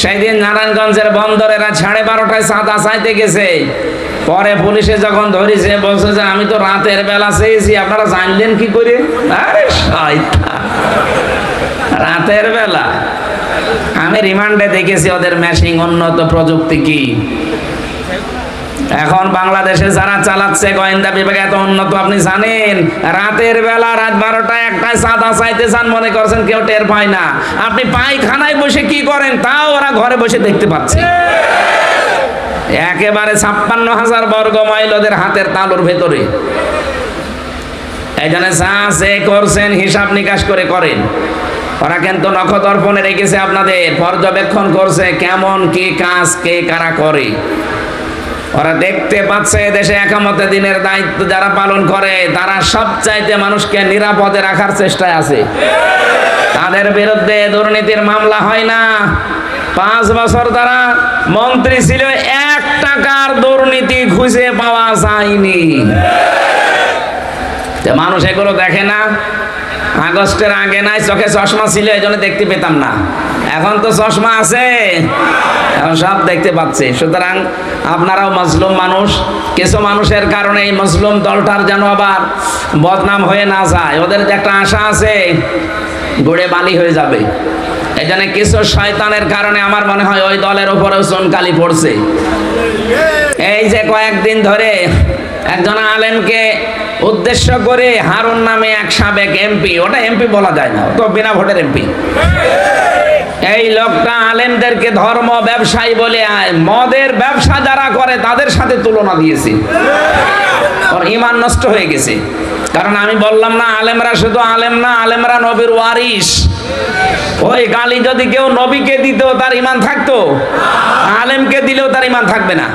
সেই দিন নারায়ণগঞ্জের বন্দরেরা 12:30টায় চাঁদা চাইতে গেছে। পরে পুলিশে যখন ধরেছে বলছে যে আমি তো রাতের বেলা চেয়েছি, আপনারা জানলেন কি করে? আরে শয়তান, রাতের বেলা। আমি রিমান্ডে দেখেছি ওদের মেশিং উন্নত প্রযুক্তি কি। এখন বাংলাদেশে যারা চালাচ্ছে গোয়েন্দা বিভাগ এত উন্নত, আপনি জানেন? রাতের বেলা রাত 12টা 1টায় চাঁদা চাইতে চান, মনে করছেন কেউ টের পায় না। আপনি পায়খানায় বসে কি করেন তাও ওরা ঘরে বসে দেখতে পাচ্ছে। একেবারে 56,000 বর্গ মাইল ওদের হাতের তালুর ভেতরে। এই জন্য যা যে করছেন হিসাব নিকাশ করে করেন। ওরা কিন্তু নখদর্পণে রেখেছে, আপনাদের পর্যবেক্ষণ করছে কেমন কি কাজ কে কারা করে। ওরা দেখতে পাচ্ছে দেশে একামতে দিনের দায়িত্ব যারা পালন করে তারা সবচাইতে মানুষকে নিরাপদে রাখার চেষ্টায় আছে। তাদের বিরুদ্ধে দুর্নীতির মামলা হয় না। 5 বছর তারা মন্ত্রী ছিল, 1 টাকার দুর্নীতি খুঁজে পাওয়া যায়নি। মানুষ এগুলো দেখে না। আগস্টের আগে নাই চোখে চশমা ছিল, এই জন্য দেখতে পেতাম না। এখন তো চশমা আছে, এখন সব দেখতে পাচ্ছে। সুতরাং আপনারাও মজলুম মানুষ। কিছু মানুষের কারণে এই মজলুম দলটার যেন আবার বদনাম হয়ে না যায়। ওদের যে একটা আশা আছে গড়ে বালি হয়ে যাবে। এই জন্য কিছু শয়তানের কারণে আমার মনে হয় ওই দলের উপরেও চুনকালি পড়ছে। এই যে কয়েকদিন ধরে একজন আলেমকে উদ্দেশ্য করে হারুন নামে এক সাবেক এমপি, ওটা এমপি বলা যায় না, তো বিনা ভোটের এমপি, এই লোকটা আলেমদেরকে ধর্ম ব্যবসায়ী বলে মদের ব্যবসা যারা করে তাদের সাথে তুলনা দিয়েছে। ওর ঈমান নষ্ট হয়ে গেছে। কারণ আমি বললাম না, আলেমরা শুধু আলেম না, আলেমরা নবীর ওয়ারিস। ওই গালি যদি কেউ নবীকে দিত তার ঈমান থাকতো, আলেমকে দিলেও তার ঈমান থাকবে না।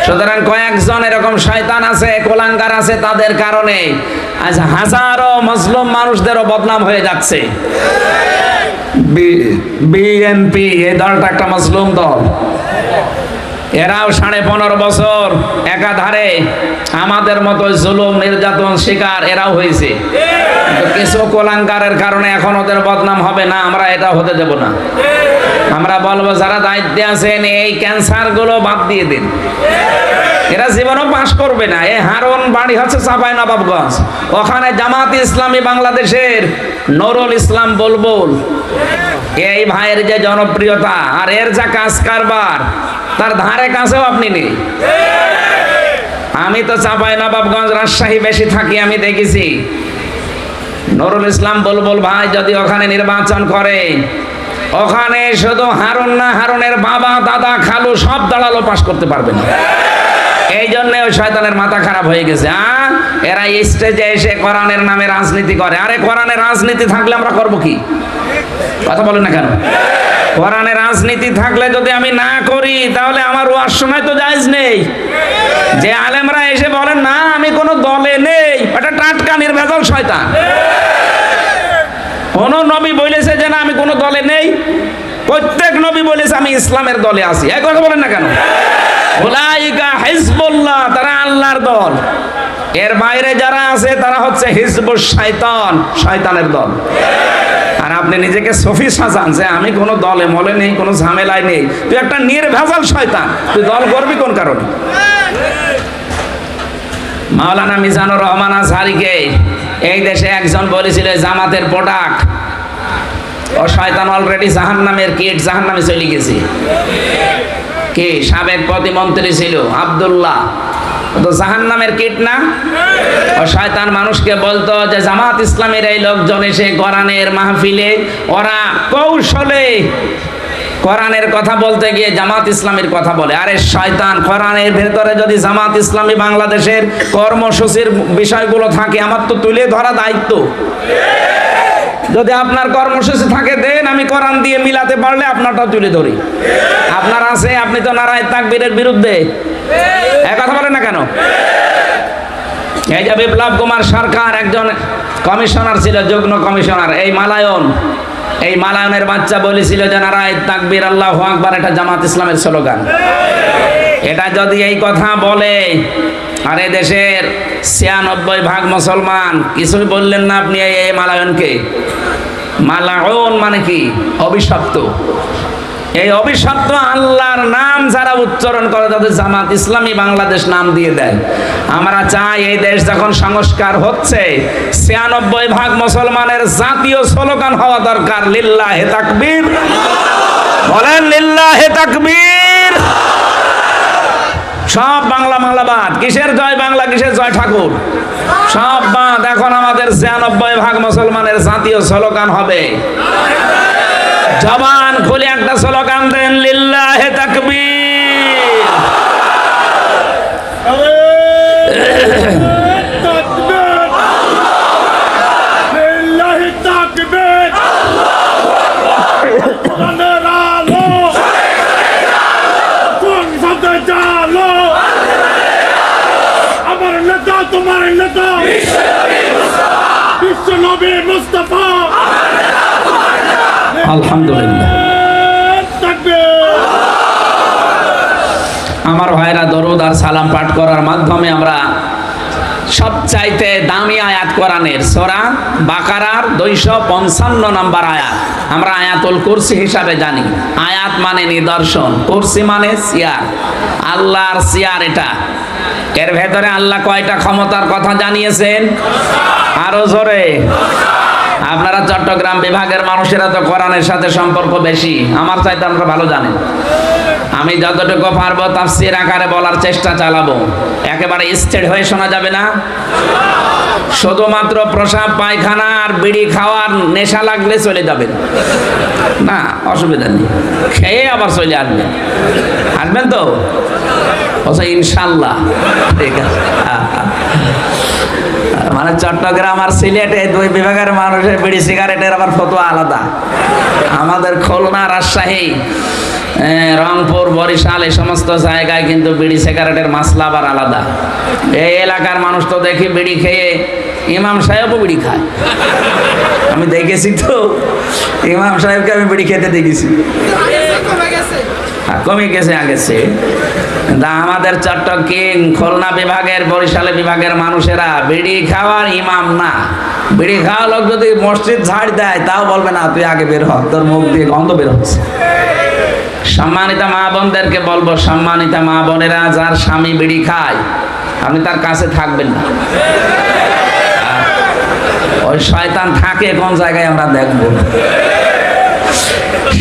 সুতরাং কয়েকজন এরকম শয়তান আছে, কোলাঙ্গার আছে, তাদের কারণে আজ হাজারো মুসলিম মানুষদেরও বদনাম হয়ে যাচ্ছে। বিএনপি এই দলটা একটা মুসলিম দল। এরাও 15.5 বছর একাধারে আমাদের মতো জুলুম নির্যাতন শিকার এরাও হয়েছে। কিছু কোলাঙ্গারের কারণে এখন ওদের বদনাম হবে না, আমরা এটা হতে দেব না। আমরা বলবো যারা দায়িত্বে আছেন এই ক্যান্সার গুলো বাদ দিয়ে দিন। এরা জীবনও পাশ করবে না। এই হারুন বাড়ি হচ্ছে চাঁপাইনবাবগঞ্জ, ওখানে জামাত ইসলামী বাংলাদেশের নুরুল ইসলাম বুলবুল, এই ভাইয়ের যে জনপ্রিয়তা আর এর যা কাজ কারবার, তার ধারে কাছেও আপনি নেই। আমি তো চাঁপাইনবাবগঞ্জ রাজশাহী বেশি থাকি, আমি দেখেছি নুরুল ইসলাম বুলবুল ভাই যদি ওখানে নির্বাচন করে, ওখানে শুধু হারুন না, হারুনের বাবা দাদা খালু সব দাঁড়ালো পাশ করতে পারবে না। এই জন্য ওই শয়তানের মাথা খারাপ হয়ে গেছে। এরা স্টেজে এসে কোরআনের নামে রাজনীতি করে। আরে কোরআনের রাজনীতি থাকলে আমরা করব কি? কথা বলেন না কেন? কোরআনের রাজনীতি থাকলে যদি আমি না করি তাহলে আমার ওয়াজ শোনায় তো জায়েজ নেই। যে আলেমরা এসে বলেন না আমি কোনো দলে নেই, এটা টাটকা নির্ভেজাল শয়তান। কোন নবী বলেছে যে না আমি কোনো দলে নেই? প্রত্যেক নবী বলেছে আমি ইসলামের দলে আছি। এই কথা বলেন না কেন? উলাইকা হিজবুল্লাহ, তারা আল্লাহর দল। এর বাইরে যারা আছে তারা হচ্ছে হিজবুশ শয়তান, শয়তানের দল। আর আপনি নিজেকে সফি সাজান যে আমি কোনো দলে মলে নেই, কোনো ঝামেলায় নেই। তুই একটা নির্ভেজাল শয়তান, তুই দল করবি কোন কারণে? মাওলানা মিজানুর রহমান আজহারীকে এই দেশে একজন বলেছিল জামাতের প্রোডাক্ট। ও শয়তান অলরেডি জাহান্নামের কিট, জাহান্নামে চলে গেছে। কে? সাবেক প্রতিমন্ত্রী ছিল আব্দুল্লাহ, তো জাহান্নামের কিট না? ও শয়তান মানুষকে বলতো যে জামাত ইসলামের এই লোকজন এসে কোরআনের মাহফিলে ওরা কৌশলে কোরআনের কথা বলতে গিয়ে জামাত ইসলামের কথা বলে। আরে শয়তান, কোরআনের ভেতরে যদি জামাত ইসলামী বাংলাদেশের কর্মসূচির বিষয়গুলো থাকে আমার তো তুলে ধরা দায়িত্ব। যদি আপনার কর্মসূচি থাকে দেন, আমি কোরআন দিয়ে মিলাতে পারলে আপনারটা তুলে ধরি। আপনার আছে, আপনি তো নারায়ে তাকবীরের বিরুদ্ধে। এই কথা বলেন না কেন? এই যে বিপ্লব কুমার সরকার একজন কমিশনার ছিল, যুগ্ম কমিশনার, এই মালায়নের বাচ্চা বলেছিল যে নারায়ে তাকবীর আল্লাহু আকবার, এটা জামাত ইসলামের স্লোগান। এটা যদি এই কথা বলে আর এই দেশের 96% মুসলমান, কিছুই বললেন না আপনি এই মালায়নকে। মালাউন মানে কি? অভিশপ্ত। এই অভিশপ্ত আল্লাহর নাম যারা উচ্চারণ করে তাদের জামাত ইসলামী বাংলাদেশ নাম দিয়ে দেয়। আমরা চাই এই দেশ যখন সংস্কার হচ্ছে ৯৬% মুসলমানের জাতীয় স্লোগান হওয়া দরকার, লিল্লাহে তাকবীর। বলেন লিল্লাহে তাকবীর। সব বাংলা বাদ, কিসের জয় বাংলা, কিসের জয় ঠাকুর, সব বাদ। এখন আমাদের ৯৬% মুসলমানের জাতীয় স্লোগান হবে, জবান খুলে একটা স্লোগান দেন, লিল্লাহে তাকবীর। আমার নেতা তোমার নেতা বিশ্ব নবী মুস্তাফা। আলহামদুলিল্লাহ। আমার ভাইরা, দরুদ আর সালাম পাঠ করার মাধ্যমে আমরা সবচাইতে দামি আয়াত কোরআনের সূরা বাকারার 255 নম্বর আয়াত আমরা আয়াতুল কুরসি হিসাবে জানি। আয়াত মানে নিদর্শন, কুরসি মানে চেয়ার, আল্লাহর চেয়ার এটা। এর ভেতরে আল্লাহ কয়টা ক্ষমতার কথা জানিয়েছেন? আরো জোরে। আপনারা চট্টগ্রাম বিভাগের মানুষেরা তো কোরআনের সাথে সম্পর্ক বেশি, আমার চাইতে আপনারা ভালো জানেন। আমি যতটুকু পারবো তাফসীর আকারে বলার চেষ্টা চালাবো, একেবারে স্টেট হয়ে শোনা যাবে না। শুধুমাত্র প্রসাব পায়খানা আর বিড়ি খাওয়ার নেশা লাগলে চলে যাবেন, না অসুবিধা নেই, খেয়ে আবার চলে আসবেন। আসবেন তো? আচ্ছা ইনশাল্লাহ, ঠিক আছে। মানে চট্টগ্রাম আর সিলেট এই দুই বিভাগের মানুষের বিড়ি সিগারেটের আবার ফতোয়া আলাদা। আমাদের খুলনা, রাজশাহী, রংপুর, বরিশাল এই সমস্ত জায়গায় কিন্তু বিড়ি সিগারেটের মাসলা আবার আলাদা। এই এলাকার মানুষ তো দেখি বিড়ি খেয়ে, ইমাম সাহেবও বিড়ি খায়, আমি দেখেছি তো, ইমাম সাহেবকে আমি বিড়ি খেতে দেখেছি। কমে গেছে আগেছে। আমাদের চট্টগ্রাম, খুলনা বিভাগের, বরিশাল বিভাগের মানুষেরা বিড়ি খাওয়ার ইমাম না। বিড়ি খাওয়া লোক যদি মসজিদ ঝাড় দেয় তাও বলবে না তুই আগে বের হ, তোর মুখ দিয়ে গন্ধ বের হচ্ছে। সম্মানিত মা বোনদেরকে বলবো, সম্মানিত মা বোনেরা, যার স্বামী বিড়ি খায় আপনি তার কাছে থাকবেন না। ওই শয়তান থাকে কোন জায়গায় আমরা দেখবো,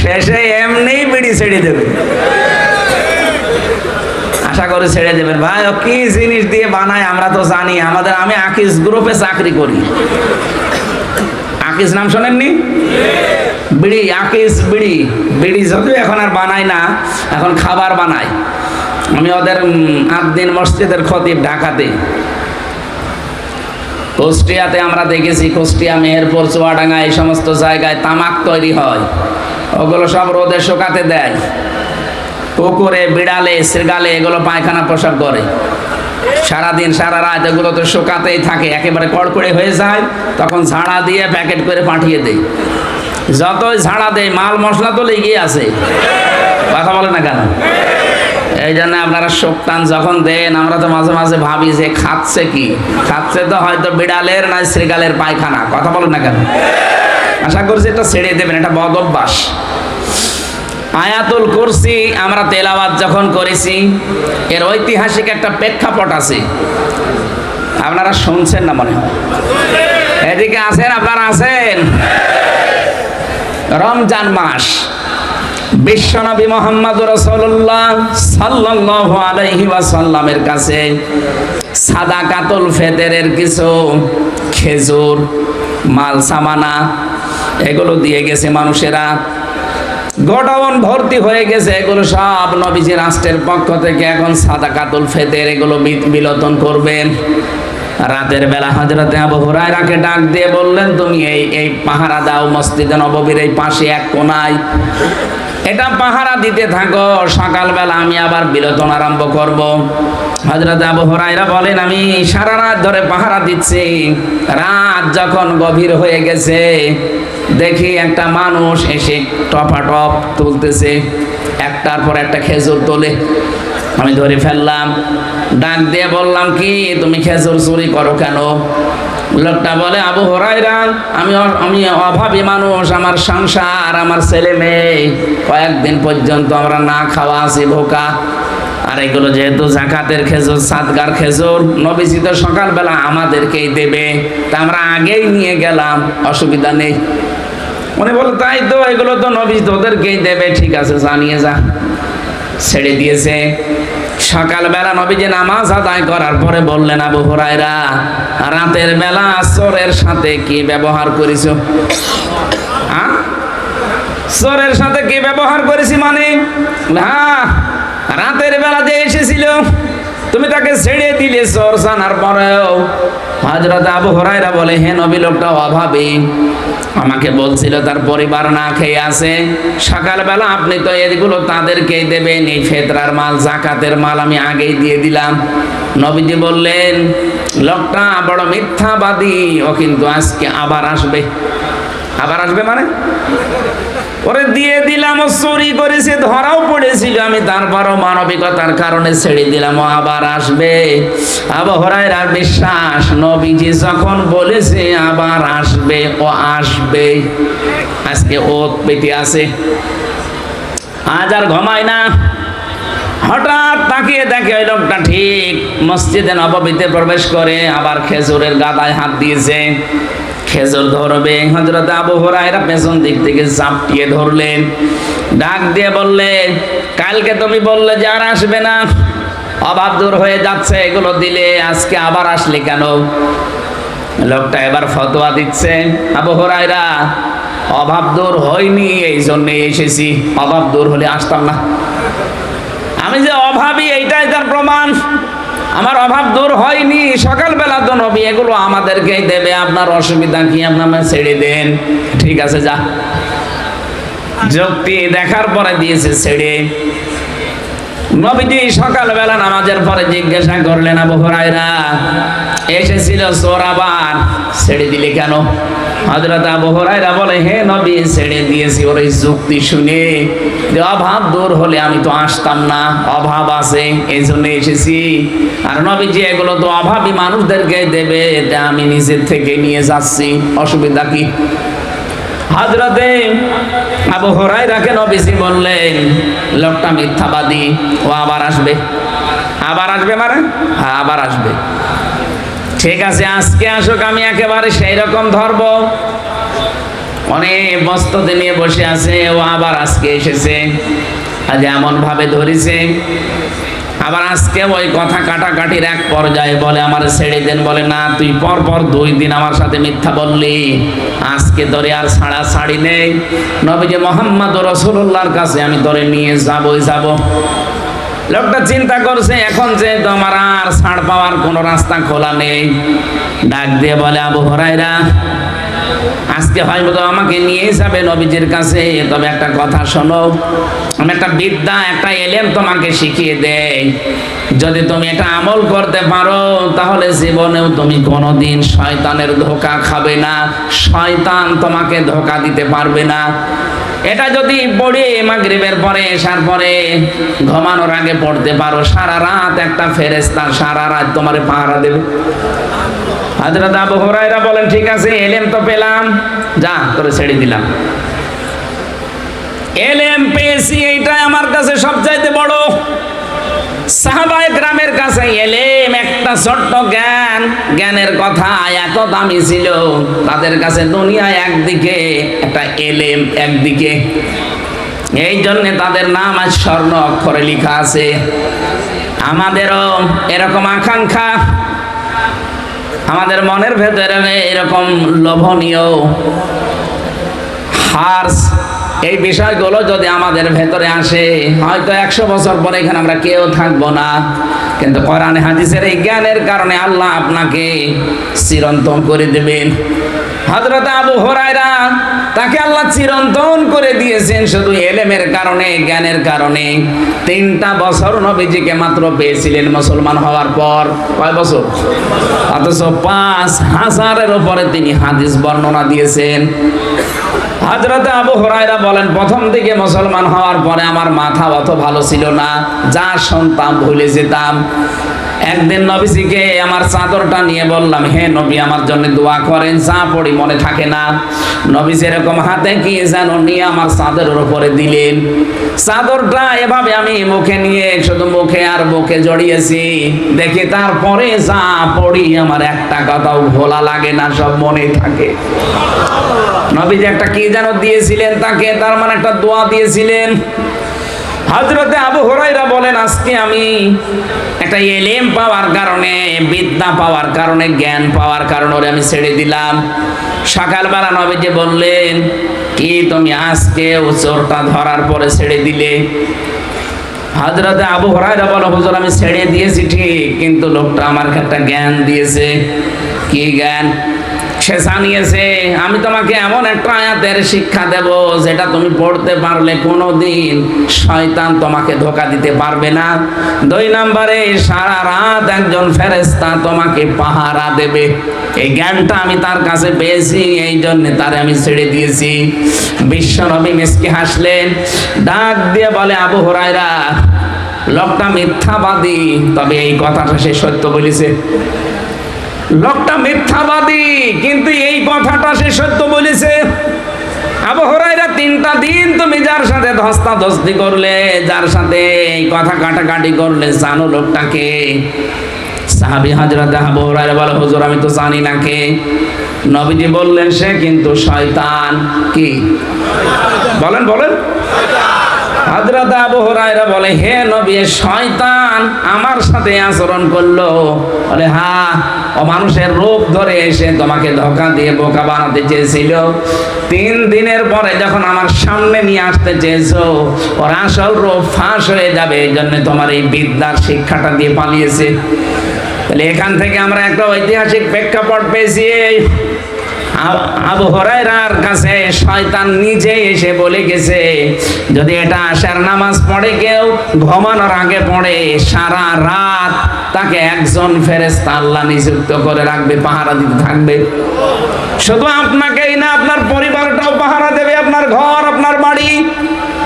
শেষে এমনি বিড়ি ছেড়ে দেবে। আশা করে ছেড়ে দেবেন। ভাই ও কি জিনিস দিয়ে বানায় আমরা তো জানি। আমি আকিস গ্রুপে চাকরি করি। আকিস নাম শোনেননি? বিড়ি, আকিস বিড়ি। বিড়ি যদিও এখন আর বানায় না, এখন খাবার বানায়। আমি ওদের আদ্দিন মসজিদের খতিব ঢাকাতে, কুষ্টিয়াতে আমরা দেখেছি, কুষ্টিয়া, মেহেরপুর, চুয়াডাঙ্গা এই সমস্ত জায়গায় তামাক তৈরি হয়। ওগুলো সব রোদে শুকাতে দেয়। কুকুরে, বিড়ালে, শৃগালে এগুলো পায়খানা প্রসাব করে। সারাদিন সারা রাত এগুলো তো শুকাতেই থাকে, একেবারে কড়কড়ে হয়ে যায়। তখন ঝাড়া দিয়ে প্যাকেট করে পাঠিয়ে দেয়। যতই ঝাড়া দেয় মাল মশলা তো লেগে আছে, কথা বলে না কেন? এই জন্য আপনারা শোকটান যখন দেন, আমরা তো মাঝে মাঝে ভাবি যে খাচ্ছে কি, খাচ্ছে তো হয়তো বিড়ালের না শৃগালের পায়খানা, কথা বলেন না কেন? আশা করছি এটা ছেড়ে দেবেন, এটা বদ অভ্যাস। আয়াতুল কুরসি আমরা তেলাওয়াত যখন করেছি, এর ঐতিহাসিক একটা প্রেক্ষাপট আছে, আপনারা শুনছেন না মনে হয়? এদিকে আছেন, আপনারা আছেন? রমজান মাস, বিশ্বনবী মুহাম্মদুর রাসূলুল্লাহ সাল্লাল্লাহু আলাইহি ওয়াসাল্লামের কাছে সাদাকাতুল ফিতরের কিছু খেজুর, মাল সামানা এগুলো দিয়ে গেছে মানুষেরা। গোডাউন ভর্তি হয়ে গেছে, এগুলো সব নবীজি রাষ্ট্রের পক্ষ থেকে এখন সাদাকাতুল ফিতর এগুলো বিতরণ করবেন। রাতের বেলা হযরতে আবু হুরায়রাকে ডাক দিয়ে বললেন, তুমি এই পাহারা দাও, মসজিদে নববীর এই পাশে এক কোণায় এটা পাহারা দিতে থাকো, সকালবেলা আমি আবার বিতরণ আরম্ভ করব। হযরতে আবু হুরায়রা বলেন, আমি সারা রাত ধরে পাহারা দিচ্ছি। রাত যখন গভীর হয়ে গেছে, দেখি একটা মানুষ এসে টপাটপ তুলতেছে, একটার পর একটা খেজুর তোলে। আমি ধরে ফেললাম, ডাক দিয়ে বললাম, কি তুমি খেজুর চুরি করো কেন? লোকটা বলে, আবু হুরায়রা, আমি অভাবী মানুষ, আমার সংসার, আমার ছেলে মেয়ে, কয়েকদিন পর্যন্ত আমরা না খাওয়া আছি, ভোকা। আর এগুলো যেহেতু জাকাতের খেজুর, সাদগার খেজুর, নবীজি তো সকালবেলা আমাদেরকেই দেবে, তা আমরা আগেই নিয়ে গেলাম, অসুবিধা নেই। উনি বলে, তাই তো, এগুলো তো নবী তোদেরকেই দেবে, ঠিক আছে, জানিয়ে যা। ছেড়ে দিয়েছে। সকালবেলা নবীজি নামাজ আদায় করার পরে বললেন, আবু হুরায়রা, রাতের বেলা চোরের সাথে কি ব্যবহার করেছো? চোরের সাথে কি ব্যবহার করেছি মানে? হ্যাঁ, রাতের বেলা যে এসেছিল তুমি তাকে ছেড়ে দিলে চোর জানার পরেও। হযরত আবু হুরায়রা বলে, হে নবী, লোকটা অভাবী, আমাকে বলছিল তার পরিবার না খেয়ে আছে, সকালবেলা আপনি তো এগুলো তাদেরকেই দেবেন, এই ফিতরার মাল, যাকাতের মাল আমি আগেই দিয়ে দিলাম। নবীজি বললেন, লোকটা বড় মিথ্যাবাদী, ও কিন্তু আজকে আবার আসবে। আবার আসবে মানে? ওরে দিয়ে দিলাম, ও চুরি করেছে, ধরাও পড়েছিল, আমি তারপরও মানবিকতার কারণে ছেড়ে দিলাম, ও আবার আসবে। আবু হুরায়রার বিশ্বাস, নবীজি যখন বলেছে আবার আসবে, ও আসবে। আজকে ও পেটে আছে, আজ আর ঘুমায় না। হঠাৎ তাকিয়ে দেখে ওই লোকটা ঠিক মসজিদে নববীতে প্রবেশ করে, আবার খেজুরের গাদায় হাত দিয়েছে, খেজুর ধরবে। হযরত আবু হুরায়রা পেছন দিক থেকে চাপটিয়ে ধরলেন, ডাক দিয়ে বললেন, কালকে তুমি বললে যে আর আসবে না, অভাব দূর হয়ে যাচ্ছে, এগুলো দিলে, আজকে আবার আসলে কেন? লোকটা এবার ফতোয়া দিচ্ছে, আবু হুরায়রা, অভাব দূর হয়নি, এই জন্যই এসেছি, অভাব দূর হলে আসতাম না। আমি যে অভাবী এইটাই তার প্রমাণ, আমার অভাব দূর হয়নি। সকালবেলা তো নবী এগুলো আমাদেরকেই দেবে, আপনার অসুবিধা কি? আপনার ছেড়ে দেন। ঠিক আছে, যা। যুক্তি দেখার পরে দিয়েছে ছেড়ে। নবীজি সকালবেলা নামাজের পরে জিজ্ঞাসা করলেন, আবু হুরায়রা, এসেছিল চোর, আবার ছেড়ে দিলে কেন? হযরত আবু হুরায়রা বলে, হে নবী, ছেড়ে দিয়েছি ওর এই যুক্তি শুনে যে অভাব দূর হলে আমি তো আসতাম না, অভাব আছে এই জন্য এসেছি। আর নবীজি এগুলো তো অভাবী মানুষদেরকে দেবে, এটা আমি নিজের থেকে নিয়ে যাচ্ছি, অসুবিধা কি? হযরতে আবু হুরায়রাকে নবীজি বললেন, লোকটা মিথ্যাবাদী, ও আবার আসবে। আবার আসবে মানে? হ্যাঁ, আবার আসবে। ঠিক আছে, আজকে আসুক, আমি একেবারে সেই রকম ধরব। অনেক বস্তুতে নিয়ে বসে আছে, ও আবার আজকে এসেছে, আজ এমন ভাবে ধরেছে। আবার আজকে ওই কথা কাটাকাটির এক পর্যায়ে বলে, আমার ছেড়ে দেন। বলে, না, তুই পরপর 2 দিন আমার সাথে মিথ্যা বললি, আজকে তোরে আর ছাড়ি নেই। নবীজি মুহাম্মদ রাসূলুল্লাহর কাছে আমি তোরে নিয়ে যাব। লোকটা চিন্তা করছে, এখন যে তোমার আর ছাড় পাওয়ার কোনো রাস্তা খোলা নেই। ডাক দিয়ে বলে, আবু হুরায়রা, আজকে হয়তো আমাকে নিয়ে যাবে নবীজির কাছে, তবে একটা কথা শোনো, আমি একটা বিদ্যা, একটা এলেম তোমাকে শিখিয়ে দেই। যদি তুমি এটা আমল করতে পারো, তাহলে জীবনেও তুমি কোনোদিন শয়তানের ধোঁকা খাবে না, শয়তান তোমাকে ধোঁকা দিতে পারবে না। এটা যদি পড়ে মাগরিবের পরে, এশার পরে, ঘুমানোর আগে পড়তে পারো, সারা রাত একটা ফেরেশতা সারা রাত তোমারে পাহারা দেবে। হযরত আবু হুরায়রা বলেন, ঠিক আছে, এলেম তো পেলাম, যা, তোরে ছেড়ে দিলাম। এলেম পেয়েছি, এইটাই আমার কাছে সবচাইতে বড়। সাহাবায়ে কেরামের কাছে এলেম একটা ছোট্ট জ্ঞান, জ্ঞানের কথা এত দামি ছিল, তাদের কাছে দুনিয়া একদিকে, একটা এলেম একদিকে। এই জন্য তাদের নাম আজ স্বর্ণ অক্ষরে লেখা আছে। আমাদেরও এরকম আকাঙ্ক্ষা, আমাদের মনের ভেতরে এরকম লোভনীয় হার্স, এই বিষয়গুলো যদি আমাদের ভেতরে আসে, হয়তো 100 বছর পরে এখানে আমরা কেউ থাকবো না, কিন্তু কোরআন হাদিসের এই জ্ঞানের কারণে আল্লাহ আপনাকে চিরন্তন করে দেবেন। হযরত আবু হুরায়রা, তাকে আল্লাহ চিরন্তন করে দিয়েছেন শুধু এলেমের কারণে, জ্ঞানের কারণে। 3টা বছর নবীজিকে মাত্র পেয়েছিলেন মুসলমান হওয়ার পর। কয় বছর? অথচ 5000-এর উপরে তিনি হাদিস বর্ণনা দিয়েছেন। হযরত আবু হুরায়রা বলেন, প্রথম দিকে মুসলমান হওয়ার পরে আমার মাথা অত ভালো ছিল না, যা শুনতাম ভুলে যেতাম। একদিন নবীজিকে আমার চাদরটা নিয়ে বললাম, হে নবী আমার জন্য দোয়া করেন, যা পড়ি মনে থাকে না। নবীজি এরকম হাতে কি যেন নিয়ে আমার চাদরের উপরে দিলেন। চাদরটা এভাবে আমি মুখে নিয়ে শুধু মুখে আর বুকে জড়িয়েছি, দেখি তারপরে যা পড়ি আমার একটা কথাও ভোলা লাগে না, সব মনে থাকে। নবীজি একটা কি যেন দিয়েছিলেন তাকে, তার মানে একটা দোয়া দিয়েছিলেন। হযরতে আবু হুরায়রা বলেন, আজকে আমি একটা ইলম পাওয়ার কারণে, বিদ্যা পাওয়ার কারণে, জ্ঞান পাওয়ার কারণে ওরে আমি ছেড়ে দিলাম। সকালবেলা নবীজি বললেন, কি তুমি আজকে চোরটা ধরার পরে ছেড়ে দিলে? হযরতে আবু হুরায়রা বলে, হুজুর আমি ছেড়ে দিয়েছি ঠিক, কিন্তু লোকটা আমার একটা জ্ঞান দিয়েছে। কি জ্ঞান? সে জানিয়েছে আমি তোমাকে এমন একটা আয়াতের শিক্ষা দেব যেটা তুমি পড়তে পারলে কোনোদিন শয়তান তোমাকে ধোঁকা দিতে পারবে না। 2 নম্বরে সারা রাত একজন ফেরেশতা তোমাকে পাহারা দেবে। এই জ্ঞানটা আমি তার কাছে পেয়েছি, এই জন্য তারে আমি ছেড়ে দিয়েছি। বিশ্বনবী মিসকে হাসলেন, ডাক দিয়ে বলে, আবু হুরায়রা লোকটা মিথ্যাবাদী, তবে এই কথাটা সে সত্য বলেছে। লোকটা মিথ্যাবাদী, কিন্তু এই কথাটা সে সত্য বলেছে। আবু হুরায়রা 3টা দিন তুমি যার সাথে ধস্তাধস্তি করলে, যার সাথে এই কথা কাটাকাটি করলে, জানো লোকটাকে? সাহাবী হযরত আবু হুরায়রা বলে, হুজুর আমি তো জানি না কে। নবীজি বললেন, সে কিন্তু শয়তান। কি বলেন বলেন? হযরত আবু হুরায়রা বলে, হে নবী শয়তান আমার সাথে আচরণ করলো? বলে হ্যাঁ, ও মানুষের রূপ ধরে এসে তোমাকে ধোঁকা দিয়ে বোকা বানাতে চেয়েছিল। 3 দিনের পরে যখন আমার সামনে নিয়ে আসতে চেয়েছো, ওর আসল রূপ ফাঁস হয়ে যাবে, এই জন্য তোমার এই বিদ্যার শিক্ষাটা দিয়ে পালিয়েছে। তাহলে এখান থেকে আমরা একটা ঐতিহাসিক প্রেক্ষাপট পেয়েছি। আবু হুরায়রার কাছে শয়তান নিজে এসে বলে গেছে, যদি এটা আশার নামাজ পড়ে কেউ, ঘুমানোর আগে পড়ে, সারা রাত তাকে একজন ফেরেশতা আল্লাহ নিযুক্ত করে রাখবে, পাহারা দিতে থাকবে। শুধু আপনাকেই না, আপনার পরিবারটাও পাহারা দেবে, আপনার ঘর, আপনার বাড়ি।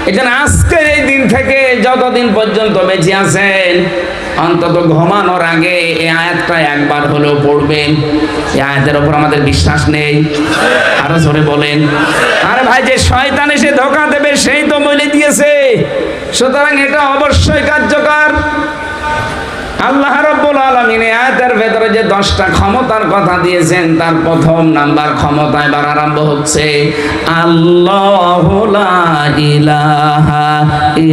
এজন্য আজকের এই দিন থেকে যতদিন পর্যন্ত বেঁচে আছেন, অন্তত ঘুমানোর আগে এই আয়াতটা একবার হলেও পড়বেন। এই আয়াতের উপর আমাদের বিশ্বাস নেই? আরো জোরে বলেন। আরে ভাই, যে শয়তান এসে ধোঁকা দেবে সেই তো বলে দিয়েছে, সুতরাং এটা অবশ্যই কার্যকর। আল্লাহ রাব্বুল আলামিন এই আয়াতের ভেতরে যে 10টা ক্ষমতার কথা দিয়েছেন, তার প্রথম নাম্বার ক্ষমতা এবার আরম্ভ হচ্ছে, আল্লাহু লা ইলাহা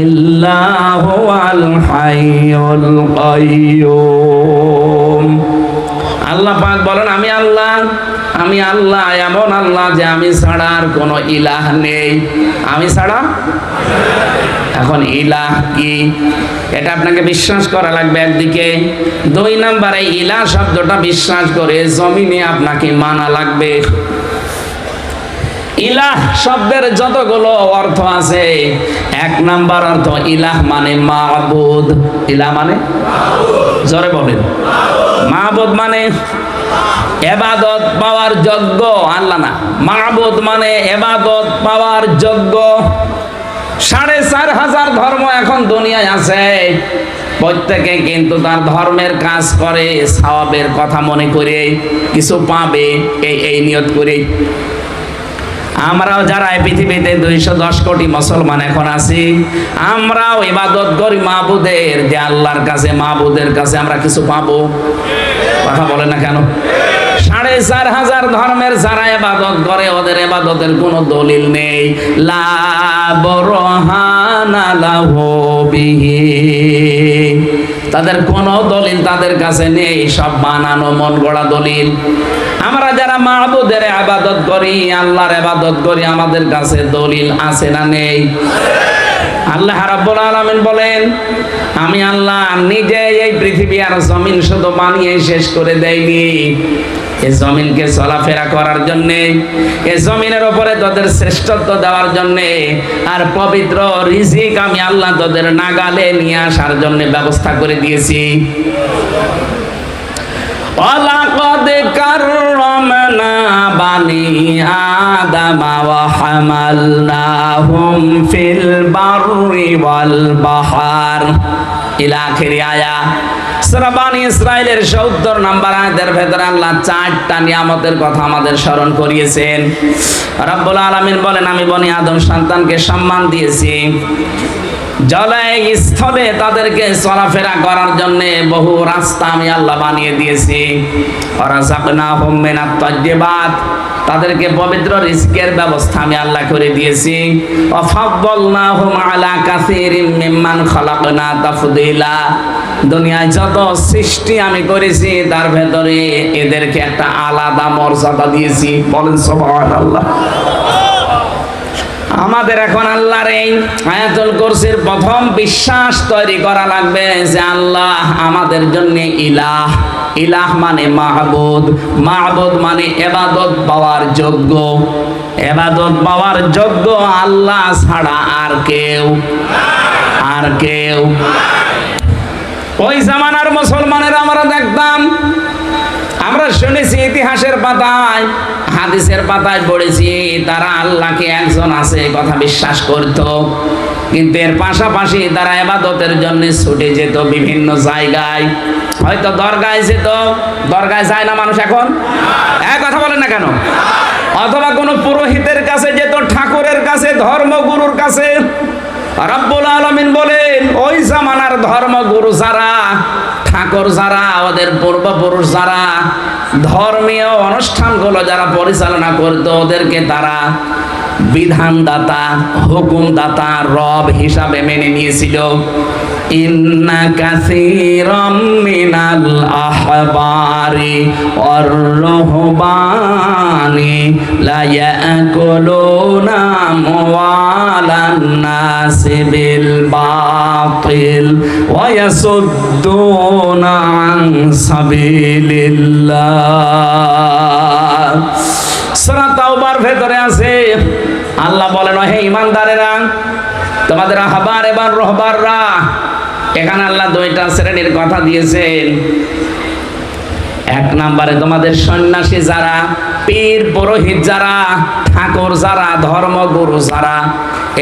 ইল্লা হুয়াল হাইয়ুল কাইয়্যুম। আল্লাহ পাক বলেন, আমি আল্লাহ, আমি আল্লাহ, এমন আল্লাহ যে আমি ছাড়া আর কোনো ইলাহ নেই। আমি ছাড়া। এখন ইলাহ কি, এটা আপনাকে বিশ্বাস করা লাগবে একদিকে। 2 নম্বরে ইলাহ শব্দটা বিশ্বাস করে জমিনে আপনাকে মানা লাগবে। ইলাহ শব্দের যতগুলো অর্থ আছে, 1 নাম্বার অর্থ ইলাহ মানে মাবুদ। ইলাহ মানে জোরে বলেন। মাবুদ মানে ইবাদত পাওয়ার যোগ্য, আল্লাহ না। মাবুদ মানে ইবাদত পাওয়ার যোগ্য। 4500 ধর্ম এখন দুনিয়ায় আছে, প্রত্যেকে কিন্তু তার ধর্মের কাজ করে সওয়াবের কথা মনে করে, কিছু পাবে এই নিয়ত করে। আমরাও যারা এই পৃথিবীতে 210 কোটি মুসলমান এখন আছি, আমরাও ইবাদত করি মাবুদের, যে আল্লাহর কাছে, মাবুদের কাছে আমরা কিছু পাবো। কথা বলে না কেন? 4500 ধর্মের যারা ইবাদত করে, ওদের ইবাদতের কোনো দলিল নেই। লা বুরহানা লাহু বিহি, তাদের কোনো দলিল তাদের কাছে নেই, সব বানানো মন গড়া দলিল। আমরা যারা মাবুদের ইবাদত করি, আল্লাহর ইবাদত করি, আমাদের কাছে দলিল আছে না নেই? আল্লাহ রাব্বুল আলামিন বলেন, আমি আল্লাহ নিজে এই পৃথিবী আর জমিন শুধু বানিয়ে শেষ করে দেইনি, এই জমিনকে চলাফেরা করার জন্য, এই জমিনের উপরে তোদের শ্রেষ্ঠত্ব দেওয়ার জন্য, আর পবিত্র রিজিক আমি আল্লাহ তোদের নাগালে নিয়ে আসার জন্য ব্যবস্থা করে দিয়েছি। ওয়ালাকাদ কাররামনা বানি আদামা ওয়া হামালনাহুম ফিল বাররি ওয়াল বাহর ইলা আখিরি আয়া। সূরা বনী ইসরাইলের ৭০ নম্বর আয়াতের ভেতরে আল্লাহ 4টা নিয়ামতের কথা আমাদের স্মরণ করিয়েছেন। রব্বুল আলামিন বলেন, আমি বনি আদম সন্তানকে সম্মান দিয়েছি, জলে স্থলে তাদেরকে চলাফেরা করার জন্য বহু রাস্তা আমি আল্লাহ বানিয়ে দিয়েছি। ওয়ারাযাকনাহুম মিনাত তাইয়্যিবাত, তাদেরকে পবিত্র রিজকের ব্যবস্থা আমি আল্লাহ করে দিয়েছি। ওয়া ফাদ্দালনাহুম আলা কাসীরিম মিম্মান খালাকনা তাফদীলা, দুনিয়ায় যত সৃষ্টি আমি করেছি তার ভেতরে এদেরকে একটা আলাদা মর্যাদা দিয়েছি। বলেন সুবহানাল্লাহ। আমাদের এখন আল্লাহর এই আয়াতুল কুরসির প্রথম বিশ্বাস তৈরি করা লাগবে যে আল্লাহ আমাদের জন্য ইলাহ। ইলাহ মানে মাহবুদ, মাহবুদ মানে ইবাদত পাওয়ার যোগ্য, ইবাদত পাওয়ার যোগ্য আল্লাহ ছাড়া আর কেউ। ওই জামানার মুসলমানেরা আমরা দেখতাম, আমরা শুনেছি ইতিহাসের পাতায়, হাদিসের পাতায় পড়েছি, তারা আল্লাহকে একজন আছে কথা বিশ্বাস করত, কিন্তু এর পাশাপাশি তারা ইবাদতের জন্য ছুটে যেত বিভিন্ন জায়গায়। হয়তো দরগায় যেত, দরগায় যায় না মানুষ এখন, কথা বলেন না কেন? অথবা কোনো পুরোহিতের কাছে যেত, ঠাকুরের কাছে, ধর্মগুরুর কাছে। রব্বুল আলামিন বলেন, ওই জামানার ধর্মগুরু যারা, ঠাকুর যারা, ওদের পূর্বপুরুষ যারা ধর্মীয় অনুষ্ঠানগুলো যারা পরিচালনা করতো, ওদেরকে তারা বিধানদাতা, হুকুমদাতা, রব হিসাবে মেনে নিয়েছিল। ইন্না কাসীরাম মিনাল আহবারি ওয়ার রুহবানি লা ইয়াকুলুনা আমওয়ালান নাসি বিল বাতিল ওয়া ইয়াসুদ্দুনা আন সাবিলিল্লাহ। সূরা তাওবার ভেতরে আছে, আল্লাহ বলেন, হে ঈমানদারেরা, তোমাদের আহবার এবং রহবাররা, এখানে আল্লাহ 2টা শ্রেণীর কথা দিয়েছেন। এক নম্বরে তোমাদের সন্ন্যাসী যারা, পীর পুরোহিত যারা, ঠাকুর যারা, ধর্মগুরু যারা,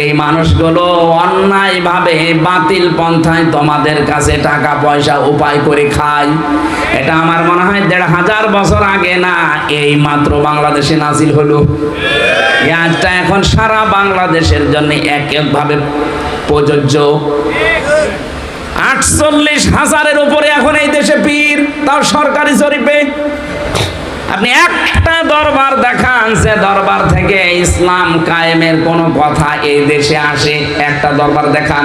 এই মানুষগুলো অন্যায়ভাবে বাতিল পন্থায় তোমাদের কাছে টাকা পয়সা উপায় করে খায়। এটা আমার মনে হয় 1500 বছর আগে না, এই মাত্র বাংলাদেশে নাজিল হলো। এই আজটা এখন সারা বাংলাদেশের জন্য একভাবে প্রযোজ্য। 48,000-এর উপরে এখন এই দেশে পীর, তাও সরকারি জরিপে। আপনি একটা দরবার দেখান যে দরবার থেকে ইসলাম কায়েমের কোনো কথা এই দেশে আসে, একটা দরবার দেখান।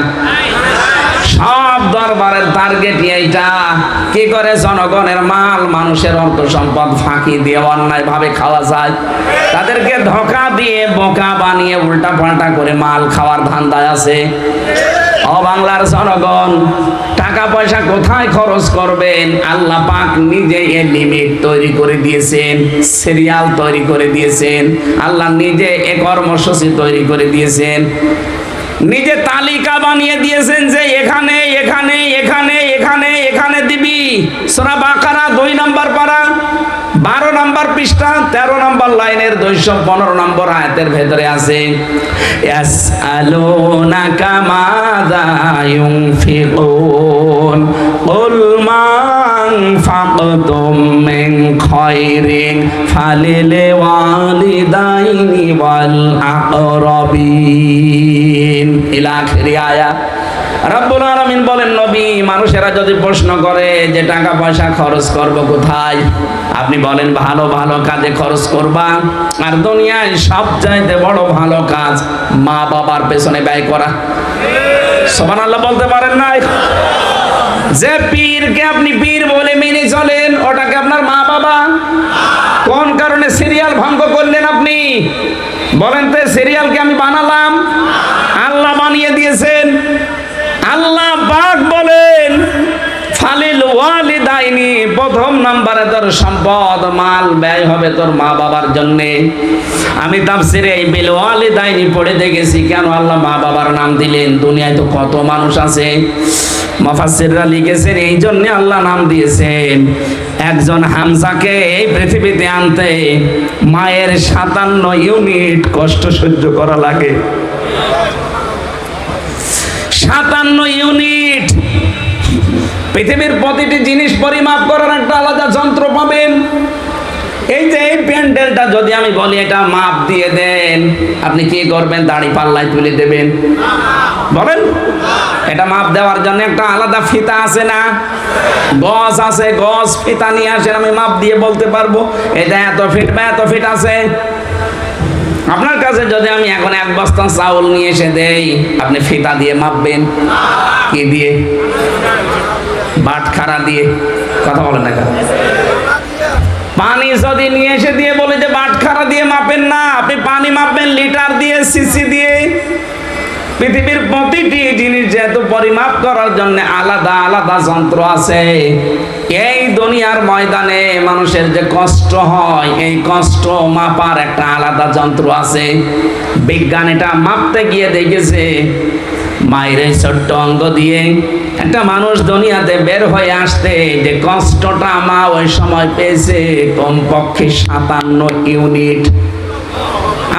সব দরবারের টার্গেট এইটা, কি করে জনগণের মাল, মানুষের অর্থ সম্পদ ফাঁকি দিয়ে অন্যায় ভাবে খাওয়া যায়, তাদেরকে ধোঁকা দিয়ে বোকা বানিয়ে উল্টা পাল্টা করে মাল খাওয়ার ধান্দায় আছে। ও বাংলার জনগণ, টাকা পয়সা কোথায় খরচ করবেন? আল্লাহ পাক নিজে এর লিমিট তৈরি করে দিয়েছেন, সিরিয়াল তৈরি করে দিয়েছেন, আল্লাহ নিজে এ কর্মসূচি তৈরি করে দিয়েছেন, নিজে তালিকা বানিয়ে দিয়েছেন যে এখানে এখানে এখানে এখানে এখানে দিবি। সূরা বাকারা 2 নম্বর পারা 12 নম্বর পৃষ্ঠা 13 নম্বর লাইনের 215 নম্বর আয়াতের ভেতরে আছে, ইয়াসআলুনাকা মাযা ইউনফিকুন কুল মা আনফাকতুম মিন খায়রিন ফালিল ওয়ালিদাইনি ওয়াল আকরাবিন ইলা আখির আয়াত। রব্বুল আলামিন বলেন, নবী, মানুষেরা যদি প্রশ্ন করে যে টাকা পয়সা খরচ করব কোথায়, আপনি বলেন ভালো ভালো কাজে খরচ করবা। আর দুনিয়ায় সবচাইতে বড় ভালো কাজ মা বাবার পেছনে ব্যয় করা। সুবহানাল্লাহ বলতে পারেন না? যে পীরকে আপনি পীর বলে মেনে চলেন, ওটাকে আপনার মা বাবা। কোন কারণে সিরিয়াল ভঙ্গ করলেন আপনি? বলেন তো, সিরিয়ালকে আমি বানালাম? আল্লাহ বানিয়ে দিয়েছেন। আল্লাহ পাক বলেন, ফালিল ওয়ালিদাইনি, প্রথম নম্বরে তোর সম্পদ মাল ব্যয় হবে তোর মা বাবার জন্য। আমি তাফসীরে এই বিল ওয়ালিদাইনি পড়ে দেখেছি কেন আল্লাহ মা বাবার নাম দিলেন। দুনিয়ায় তো কত মানুষ আছে, মুফাসসিররা লিখেছেন এই জন্য আল্লাহ নাম দিয়েছেন। একজন হামজাকে এই পৃথিবীতে আনতে মায়ের 57 ইউনিট কষ্ট সহ্য করা লাগে। 57 ইউনিট পৃথিবীর প্রতিটি জিনিস পরিমাপ করার একটা আলাদা যন্ত্র পাবেন। এই যে এই প্যান্ডেলটা যদি আমি বলি এটা মাপ দিয়ে দেন, আপনি কি করবেন? দাড়ি পাল্লায় তুলে দেবেন? বলেন। এটা মাপ দেওয়ার জন্য একটা আলাদা ফিতা আছে না, গজ আছে, গজ ফিতা নিয়ে আসেন, আমি মাপ দিয়ে বলতে পারবো এটা এত ফিট বা এত ফিট আছে। আপনার কাছে যদি আমি এখন 1 বস্তা চাউল নিয়ে এসে দেই, আপনি ফিতা দিয়ে মাপবেন? কি দিয়ে? বাটখারা দিয়ে। কথা বলেন না কেন? পানি যদি নিয়ে এসে দিয়ে বলে যে বাটখারা দিয়ে মাপেন না, আপনি পানি মাপবেন লিটার দিয়ে, সিসি দিয়ে। পৃথিবীর প্রতিটি জিনিস যেহেতু পরিমাপ করার জন্য আলাদা আলাদা যন্ত্র আছে, এই দুনিয়ার ময়দানে মানুষের যে কষ্ট হয়, এই কষ্ট মাপার একটা আলাদা যন্ত্র আছে। বিজ্ঞান এটা মাপতে গিয়ে দেখেছে মায়ের এই ছোট্ট অঙ্গ দিয়ে একটা মানুষ দুনিয়াতে বের হয়ে আসতে যে কষ্টটা মা ওই সময় পেয়েছে কমপক্ষে 57 ইউনিট।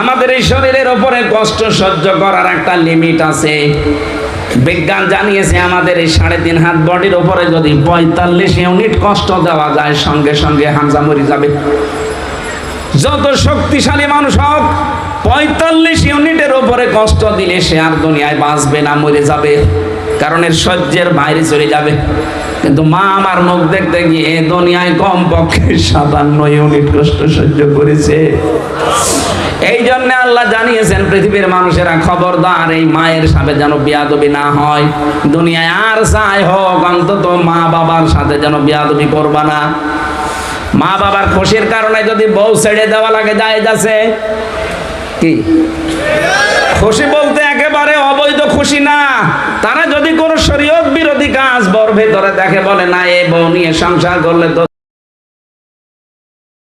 আমাদের এই শরীরের উপরে কষ্ট সহ্য করার একটা লিমিট আছে। বিজ্ঞান জানিয়েছে আমাদের এই 3.5 হাত বডির উপরে যদি 45 ইউনিট কষ্ট দেওয়া যায়, সঙ্গে সঙ্গে হামজা মরে যাবে। যত শক্তিশালী মানুষ হোক, 45 ইউনিটের উপরে কষ্ট দিলে সে আর দুনিয়ায় বাঁচবে না, মরে যাবে, কারণ এর সহ্যের বাইরে চলে যাবে। কিন্তু মা আমার মুখ দেখতে গিয়ে দুনিয়ায় কমপক্ষে 57 ইউনিট কষ্ট সহ্য করেছে। এই জন্য আল্লাহ জানিয়েছেন পৃথিবীর মানুষেরা খবরদার এই মায়ের সাথে যেন বিয়াদবি না হয়। দুনিয়ায় আর যাই হোক, অন্তত মা বাবার সাথে যেন বিয়াদবি করবা না। মা বাবার খুশির কারণে যদি বউ ছেড়ে দেওয়া লাগে, জায়েজ আছে কি? খুশি বলতে একেবারে অবৈধ খুশি না। তারা যদি কোনো শরীয়ত বিরোধী কাজ বর ভেতরে দেখে, বলে না এই বউ নিয়ে সংসার করলে তো